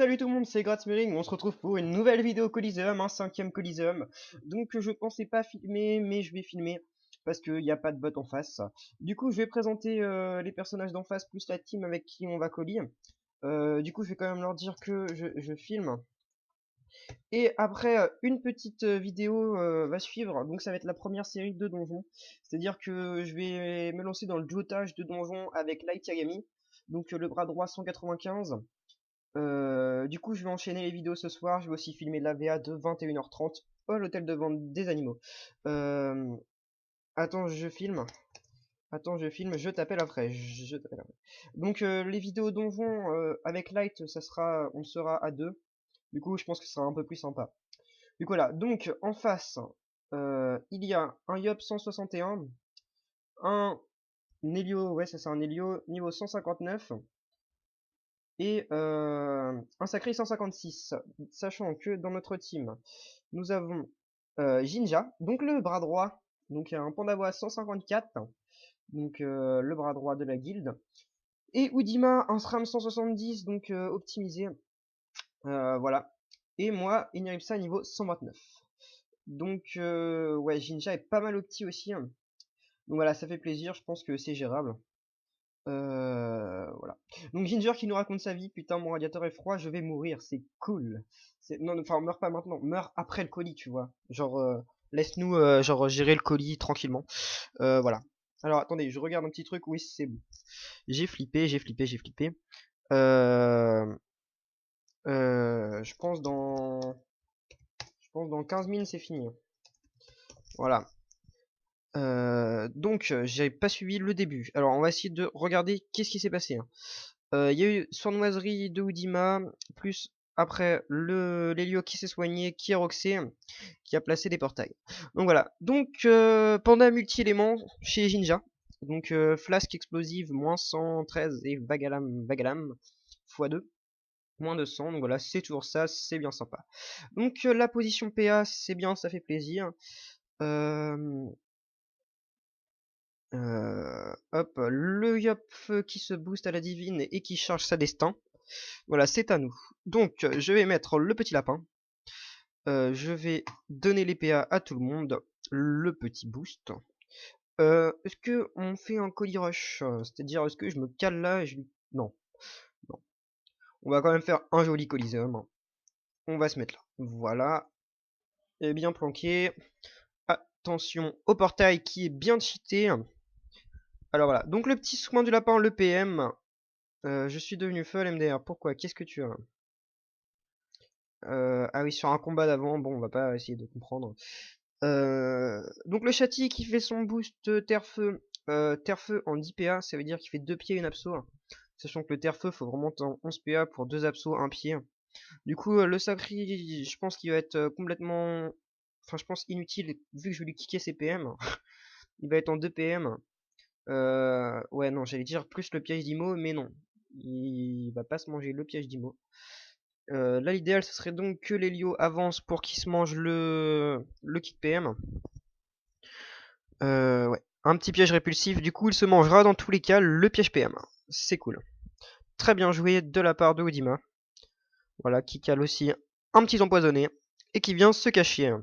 Salut tout le monde, c'est Gratzmering, on se retrouve pour une nouvelle vidéo Coliseum, un cinquième Coliseum. Donc je pensais pas filmer, mais je vais filmer, parce qu'il n'y a pas de bot en face. Du coup je vais présenter les personnages d'en face, plus la team avec qui on va coller. Du coup je vais quand même leur dire que je filme. Et après, une petite vidéo va suivre, donc ça va être la première série de donjons. C'est-à-dire que je vais me lancer dans le duotage de donjons avec Light Yagami, donc le bras droit 195. Du coup, je vais enchaîner les vidéos ce soir. Je vais aussi filmer l'AVA de 21h30 à l'hôtel de vente des animaux. Euh, attends, je filme. Attends, je filme. Je t'appelle après. Je t'appelle après. Donc, les vidéos donjons avec Light, on sera à deux. Du coup, je pense que ce sera un peu plus sympa. Du coup, voilà. Donc, en face, il y a un Yop 161, un Nelio, ouais, ça c'est un Nelio niveau 159. Et un sacré 156, sachant que dans notre team, nous avons Jinja, donc le bras droit, donc un Pandavois 154, donc le bras droit de la guilde, et Udima, un SRAM 170, donc optimisé, voilà. Et moi, Inaripsa niveau 129. Donc ouais, Jinja est pas mal opti aussi, hein. Donc voilà, ça fait plaisir, je pense que c'est gérable. Voilà. Donc Ginger qui nous raconte sa vie, putain mon radiateur est froid, je vais mourir, c'est cool. Non, enfin meurs pas maintenant, meurs après le colis, tu vois. Genre laisse-nous genre gérer le colis tranquillement. Voilà. Alors attendez, je regarde un petit truc, oui c'est bon. J'ai flippé, j'ai flippé, j'ai flippé. Euh, je pense dans 15 minutes c'est fini. Voilà. Donc j'ai pas suivi le début. Alors on va essayer de regarder qu'est-ce qui s'est passé, hein. Il y a eu sournoiserie de Udima, plus après l'Elio qui s'est soigné, qui a roxé, qui a placé des portails. Donc voilà. Donc Panda multi-éléments chez Jinja. Donc flasque explosive, moins 113 et Vagalam x2, moins 200. Donc voilà, c'est toujours ça, c'est bien sympa. Donc la position PA, c'est bien, ça fait plaisir. Euh, hop, le Yop qui se booste à la divine et qui charge sa destin. Voilà, c'est à nous. Donc, je vais mettre le petit lapin. Je vais donner les PA à tout le monde. Le petit boost. Est-ce que on fait un colis rush? C'est-à-dire, est-ce que je me cale là et je lui... Non, non. On va quand même faire un joli coliseum. On va se mettre là. Voilà. Et bien planqué. Attention au portail qui est bien cheaté. Alors voilà. Donc, le petit soin du lapin, le PM. Je suis devenu full MDR. Pourquoi? Qu'est-ce que tu as? Ah oui, sur un combat d'avant. Bon, on va pas essayer de comprendre. Donc le Châti qui fait son boost terre-feu en 10 PA, ça veut dire qu'il fait 2 pieds et une abso, hein. Sachant que le terre-feu faut vraiment 11 PA pour 2 absos, 1 pied. Du coup le Sacri, je pense qu'il va être complètement... Enfin je pense inutile vu que je vais lui kicker ses PM. Il va être en 2 PM. Ouais non, j'allais dire plus le piège d'Imo, mais non. Il va pas se manger le piège d'Imo. Là l'idéal ce serait donc que l'Helio avance pour qu'il se mange le kick PM. Ouais. Un petit piège répulsif, du coup il se mangera dans tous les cas le piège PM. C'est cool. Très bien joué de la part de Udima. Voilà, qui cale aussi un petit empoisonné et qui vient se cacher.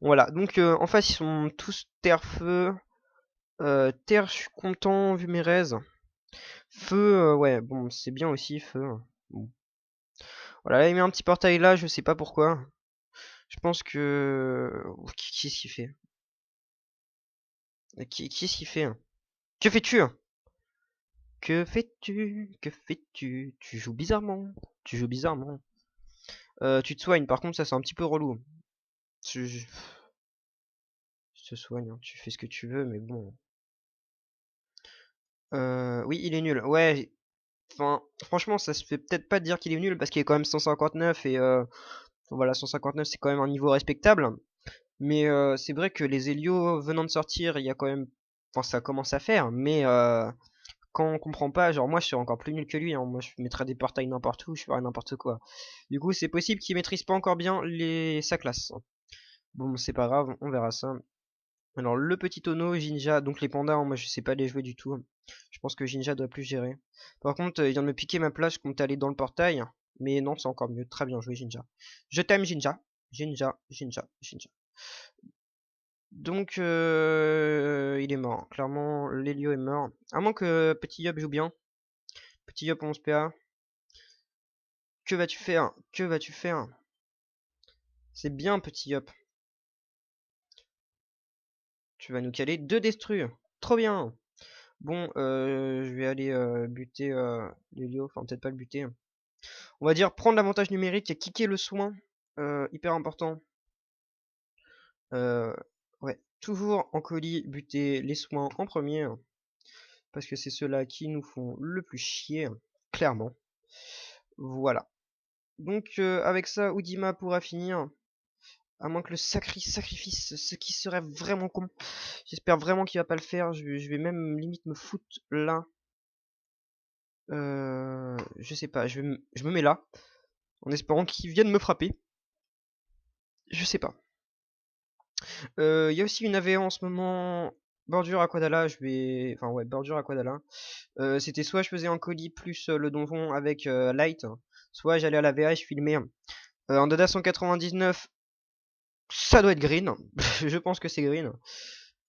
Voilà, donc en face ils sont tous terre-feu. Terre, je suis content vu mes raises. Feu, ouais, bon, c'est bien aussi, feu. Bon. Voilà, là il met un petit portail là, je sais pas pourquoi. Je pense que... Qui est-ce qu'il fait? Qui est-ce qu'il fait? Que fais-tu? Que fais-tu? Que fais-tu? Tu joues bizarrement. Tu joues bizarrement. Tu te soignes, par contre, ça c'est un petit peu relou. Je te soigne, hein. Tu fais ce que tu veux, mais bon. Oui, il est nul. Ouais, enfin, franchement, ça se fait peut-être pas de dire qu'il est nul parce qu'il est quand même 159 et voilà, 159 c'est quand même un niveau respectable. Mais c'est vrai que les Helios venant de sortir, il y a quand même. Enfin, ça commence à faire, mais quand on comprend pas, genre moi je suis encore plus nul que lui, hein. Moi je mettrais des portails n'importe où, je ferais n'importe quoi. Du coup c'est possible qu'il maîtrise pas encore bien sa classe. Bon c'est pas grave, on verra ça. Alors le petit tonneau, Jinja, donc les pandas, hein, moi je sais pas les jouer du tout. Je pense que Jinja doit plus gérer. Par contre il vient de me piquer ma place, je compte aller dans le portail. Mais non, c'est encore mieux. Très bien joué, Jinja. Je t'aime, Jinja. Jinja, Jinja, Jinja. Donc, il est mort. Clairement, Lelio est mort. À moins que Petit Yop joue bien. Petit Yop 11 PA. Que vas-tu faire? Que vas-tu faire? C'est bien, Petit Yop. Tu vas nous caler 2 destrues. Trop bien. Bon, je vais aller buter Lelio. Enfin, peut-être pas le buter. On va dire prendre l'avantage numérique et kicker le soin. Hyper important. Ouais. Toujours en colis, buter les soins en premier. Parce que c'est ceux-là qui nous font le plus chier. Clairement. Voilà. Donc avec ça, Udima pourra finir. À moins que le sacrifice, ce qui serait vraiment con. J'espère vraiment qu'il va pas le faire. Je vais même limite me foutre là. Je sais pas, je me mets là. En espérant qu'il vienne me frapper. Je sais pas. Il y a aussi une AVA en ce moment. Bordure Aquadala, je vais. Enfin ouais, bordure Aquadala. C'était soit je faisais un colis plus le donjon avec Light, soit j'allais à l'AVA et je filmais. En Dada 199, ça doit être Green. Je pense que c'est Green.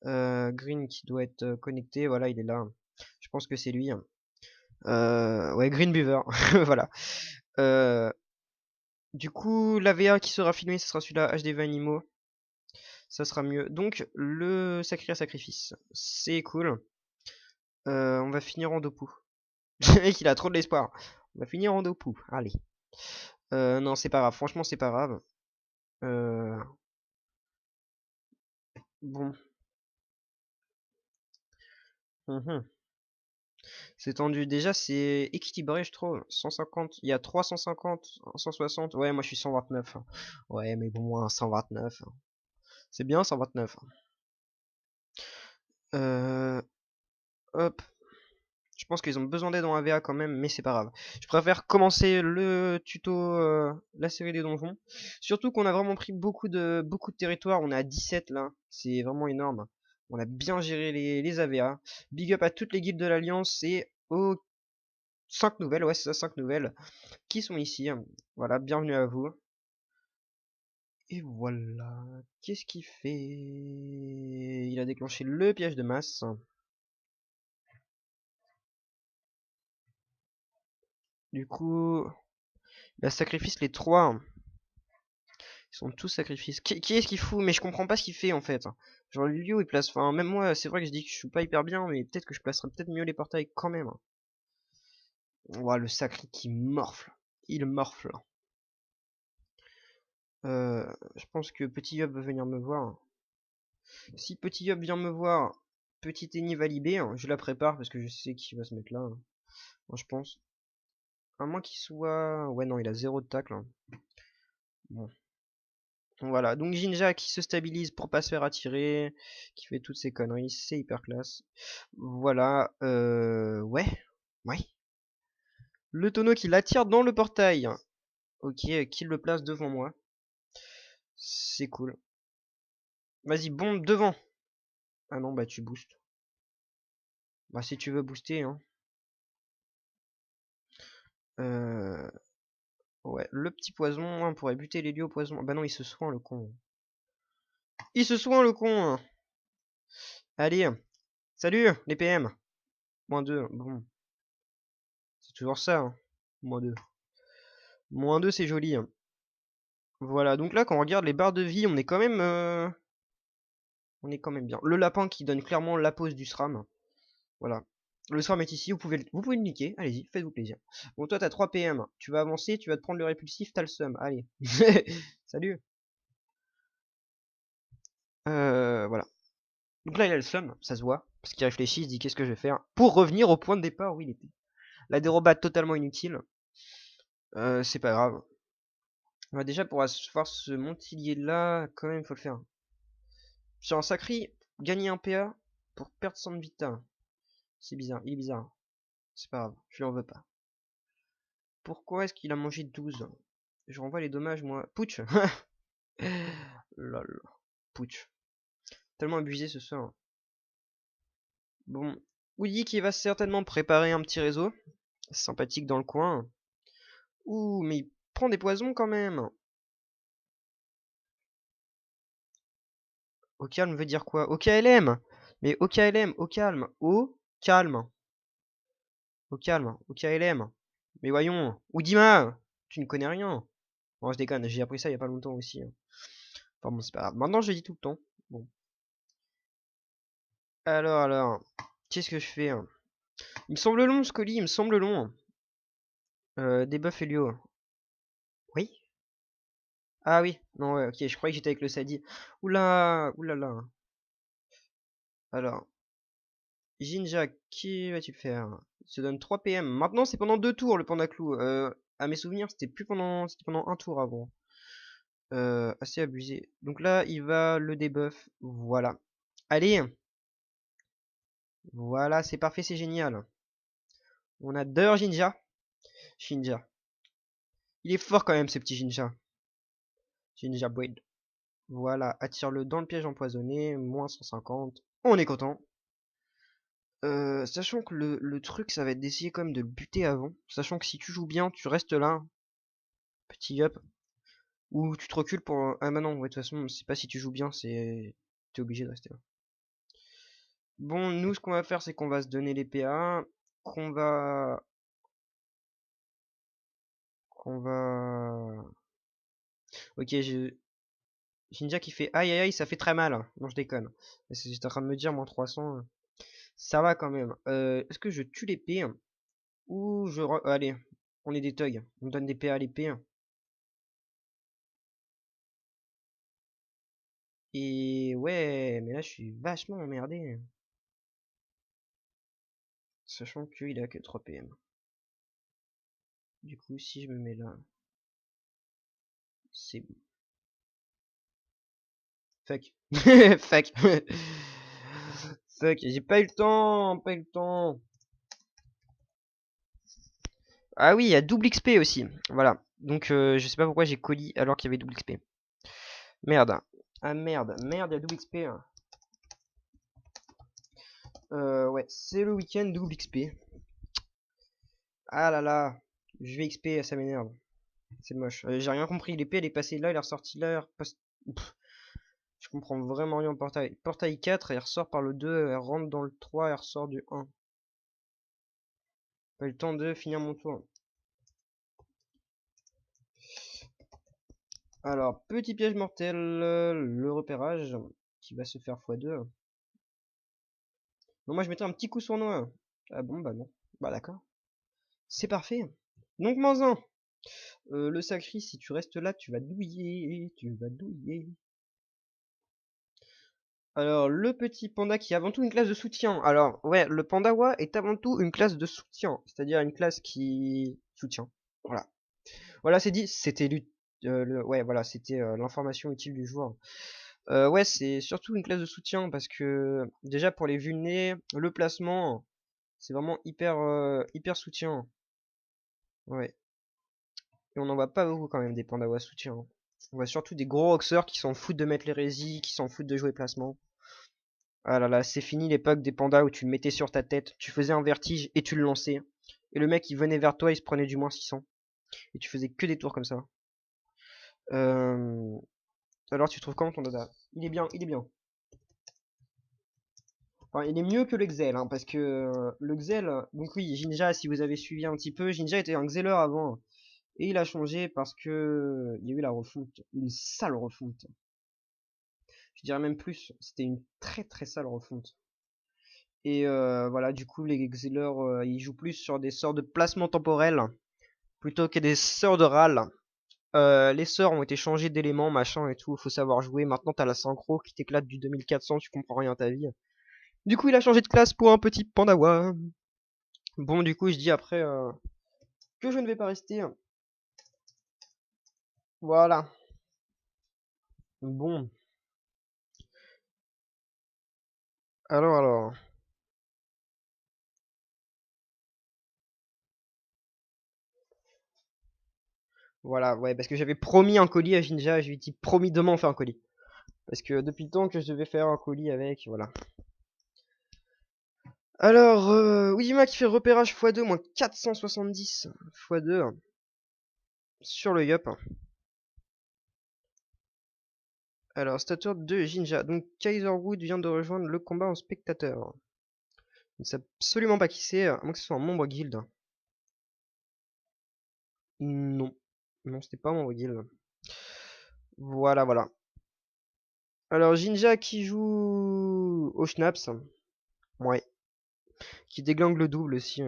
Green qui doit être connecté, voilà, il est là. Je pense que c'est lui. Ouais, Green Beaver, voilà. Du coup, l'AVA qui sera filmé, ce sera celui-là, HDV Animaux. Ça sera mieux. Donc, le sacré sacrifice, c'est cool. On va finir en Dopu. Le mec, il a trop de l'espoir. On va finir en Dopu, allez. Non, c'est pas grave, franchement, c'est pas grave. Bon. Mhm. C'est tendu. Déjà, c'est équilibré, je trouve. 150, il y a 350, 160. Ouais, moi je suis 129. Ouais, mais bon, moi, 129. C'est bien, 129. Euh, hop. Je pense qu'ils ont besoin d'aide en AVA quand même, mais c'est pas grave. Je préfère commencer le tuto, la série des donjons. Surtout qu'on a vraiment pris beaucoup de territoire. On est à 17 là. C'est vraiment énorme. On a bien géré les AVA. Big up à toutes les guildes de l'Alliance et aux 5 nouvelles, ouais, c'est ça, 5 nouvelles qui sont ici. Voilà, bienvenue à vous. Et voilà. Qu'est-ce qu'il fait? Il a déclenché le piège de masse. Du coup, il a sacrifice les trois. Ils sont tous sacrifices. Qui est-ce qu'il fout? Mais je comprends pas ce qu'il fait en fait. Genre Lulio il place. Enfin, même moi, c'est vrai que je dis que je suis pas hyper bien, mais peut-être que je placerais peut-être mieux les portails quand même. Ouah, le sacré qui morfle. Il morfle. Je pense que Petit Yob veut venir me voir. Si Petit Yob vient me voir, Petit Eni va libérer, hein, je la prépare parce que je sais qu'il va se mettre là. Moi, je pense. À moins qu'il soit. Ouais, non, il a zéro de tacle, hein. Bon. Voilà, donc Jinja qui se stabilise pour pas se faire attirer, qui fait toutes ces conneries, c'est hyper classe. Voilà, ouais, ouais. Le tonneau qui l'attire dans le portail. Ok, qu'il le place devant moi. C'est cool. Vas-y, bombe devant. Ah non, bah tu boostes. Bah si tu veux booster, hein. Euh... Ouais, le petit poison, on pourrait buter les lieux au poison. Ah bah non, il se soigne le con. Il se soigne le con, hein. Allez, salut les PM. -2, bon. C'est toujours ça, hein. -2. -2 c'est joli, hein. Voilà, donc là quand on regarde les barres de vie, on est quand même bien. Le lapin qui donne clairement la pose du SRAM. Voilà. Le SRAM est ici, vous pouvez le niquer, allez-y, faites-vous plaisir. Bon, toi t'as 3 PM, tu vas avancer, tu vas te prendre le répulsif, t'as le seum, allez. Salut. Voilà. Donc là il a le seum, ça se voit, parce qu'il réfléchit, il se dit qu'est-ce que je vais faire pour revenir au point de départ où il était. La dérobade totalement inutile. C'est pas grave. Bah, déjà pour avoir ce montilier là, quand même il faut le faire. Sur un sacré, gagner un PA pour perdre 100 de vita. C'est bizarre, il est bizarre. C'est pas grave, je lui en veux pas. Pourquoi est-ce qu'il a mangé 12? Je renvoie les dommages, moi. Putsch. Lol. Putsch. Tellement abusé ce soir. Bon. Woody qui va certainement préparer un petit réseau. Sympathique dans le coin. Ouh, mais il prend des poisons quand même. Au calme veut dire quoi? Au KLM. Mais au KLM, au calme. Au calme. Au calme. Au KLM. Mais voyons. Oudima, tu ne connais rien. Bon, je déconne, j'ai appris ça il y a pas longtemps aussi, hein. Enfin bon, c'est pas grave. Maintenant, je le dis tout le temps. Bon. Alors. Qu'est-ce que je fais, hein? Il me semble long, ce colis, il me semble long. Debuff Helio. Oui? Ah oui. Non, ouais, ok, je croyais que j'étais avec le Sadi. Oula, oulala. Alors, Jinja, qui vas-tu faire? Il se donne 3 PM. Maintenant, c'est pendant 2 tours, le Pandaclou. À mes souvenirs, c'était pendant un tour avant. Assez abusé. Donc là, il va le debuff. Voilà. Allez! Voilà, c'est parfait, c'est génial. On adore Jinja. Jinja. Il est fort quand même, ce petit Jinja. Jinja Blade. Voilà, attire-le dans le piège empoisonné. Moins 150. On est content. Sachant que le truc, ça va être d'essayer quand même de le buter avant. Sachant que si tu joues bien, tu restes là. Petit up. Ou tu te recules pour... Ah bah non, ouais, de toute façon, c'est pas si tu joues bien, c'est... T'es obligé de rester là. Bon, nous, ce qu'on va faire, c'est qu'on va se donner les PA. Qu'on va... Qu'on va... Ok, Jinja qui fait aïe aïe aïe, ça fait très mal. Non, je déconne. J'étais en train de me dire, moins 300. Ça va quand même. Est-ce que je tue l'épée? Ou je... Allez, on est des thugs. On donne des PA à l'épée. Et ouais, mais là, je suis vachement emmerdé. Sachant qu'il a que 3 PM. Du coup, si je me mets là, c'est bon. Fuck. Fuck. Fuck, j'ai pas eu le temps, pas eu le temps. Ah oui, il y a double XP aussi. Voilà. Donc, je sais pas pourquoi j'ai colis alors qu'il y avait double XP. Merde. Ah merde, merde, il y a double XP. Ouais, c'est le week-end double XP. Ah là là, je vais XP, ça m'énerve. C'est moche. J'ai rien compris. L'épée, elle est passée là, elle est ressortie là. Je comprends vraiment rien au portail. Portail 4, elle ressort par le 2, elle rentre dans le 3, elle ressort du 1. Pas eu le temps de finir mon tour. Alors, petit piège mortel, le repérage, qui va se faire x2. Non, moi je mettrais un petit coup sournois. Ah bon, bah non. Bah d'accord. C'est parfait. Donc, moins 1. Le sacri, si tu restes là, tu vas douiller. Tu vas douiller. Alors, le petit panda qui est avant tout une classe de soutien. Alors, ouais, le pandawa est avant tout une classe de soutien. C'est-à-dire une classe qui soutient. Voilà. Voilà, c'est dit. C'était ouais, voilà, c'était l'information utile du joueur. Ouais, c'est surtout une classe de soutien parce que déjà pour les vulnés, le placement, c'est vraiment hyper soutien. Ouais. Et on n'en voit pas beaucoup quand même des pandawas soutien. On voit surtout des gros hoxers qui s'en foutent de mettre l'hérésie, qui s'en foutent de jouer placement. Ah là là, c'est fini l'époque des pandas où tu le mettais sur ta tête, tu faisais un vertige et tu le lançais. Et le mec il venait vers toi, il se prenait du moins 600. Et tu faisais que des tours comme ça. Euh... Alors tu trouves comment ton dada? Il est bien, il est bien. Enfin, il est mieux que le Xel, hein, parce que le Xel, donc oui, Jinja, si vous avez suivi un petit peu, Jinja était un Xeler avant. Et il a changé parce que il y a eu la refonte, une sale refonte. Je dirais même plus, c'était une très sale refonte. Et voilà, du coup, les Xelers, ils jouent plus sur des sorts de placement temporel plutôt que des sorts de râle. Les sorts ont été changés d'éléments, machin et tout, faut savoir jouer. Maintenant, t'as la synchro qui t'éclate du 2400, tu comprends rien à ta vie. Du coup, il a changé de classe pour un petit pandawa. Bon, du coup, je dis après que je ne vais pas rester. Voilà. Bon. Alors. Voilà, ouais, parce que j'avais promis un colis à Jinja, je lui ai dit promis demain on fait un colis. Parce que depuis le temps que je devais faire un colis avec, voilà. Alors, Ouima qui fait repérage x2, moins 470 x2. sur le Yup. Alors, stature de Jinja. Donc, Kaiserwood vient de rejoindre le combat en spectateur. Je ne sais absolument pas qui c'est, à moins que ce soit un membre guild. Non. Non, c'était pas un membre guild. Voilà, voilà. Alors, Jinja qui joue au Schnaps. Ouais. Qui déglingue le double aussi.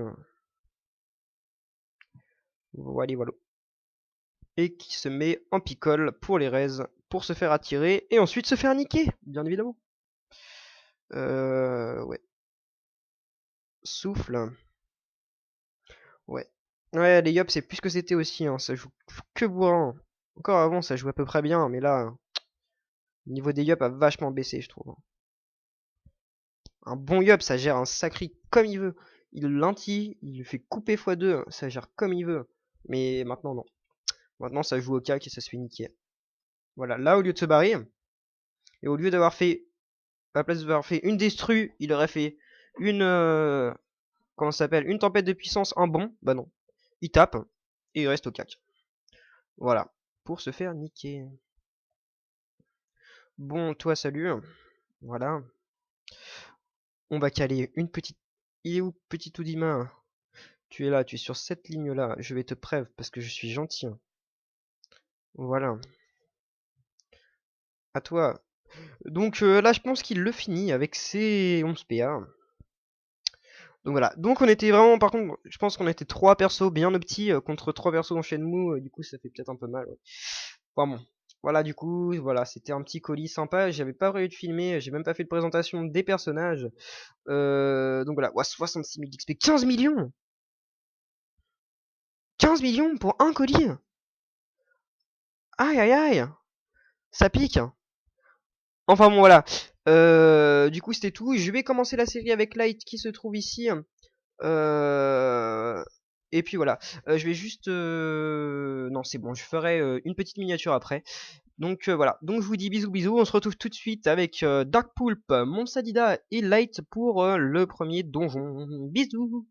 Voilà, voilà. Et qui se met en picole pour les raises, pour se faire attirer, et ensuite se faire niquer, bien évidemment. Ouais. Souffle. Ouais. Ouais, les Yop, c'est plus ce que c'était aussi, hein. Ça joue que bourrin. Encore avant, ça jouait à peu près bien, mais là, le niveau des Yop a vachement baissé, je trouve. Un bon Yop, ça gère un sacré comme il veut. Il lentille, il le fait couper x2, ça gère comme il veut. Mais maintenant, non. Maintenant, ça joue au cac et ça se fait niquer. Voilà, là, au lieu de se barrer, et au lieu d'avoir fait, à la place d'avoir fait une destru, il aurait fait une, comment ça s'appelle, une tempête de puissance, un bon. Bah non. Il tape, et il reste au cac. Voilà. Pour se faire niquer. Bon, toi, salut. Voilà. On va caler une petite... Il est où, petit Oudima? Tu es là, tu es sur cette ligne-là. Je vais te prévenir parce que je suis gentil. Voilà. À toi. Donc là, je pense qu'il le finit avec ses 11 PA. Donc voilà. Donc on était vraiment, par contre, je pense qu'on était 3 persos bien petits contre 3 persos en Shenmue. Du coup, ça fait peut-être un peu mal. Ouais. Enfin bon. Voilà, du coup, voilà, c'était un petit colis sympa. J'avais pas prévu de filmer, j'ai même pas fait de présentation des personnages. Donc voilà, ouais, 66 000 XP, 15 millions 15 millions pour un colis. Aïe aïe aïe, ça pique. Enfin bon voilà. Du coup c'était tout. Je vais commencer la série avec Light qui se trouve ici. Euh, Et puis voilà. Je vais juste... Non c'est bon, je ferai une petite miniature après. Donc voilà. Donc je vous dis bisous bisous. On se retrouve tout de suite avec Dark Pulp, Monsadida et Light pour le premier donjon. Bisous.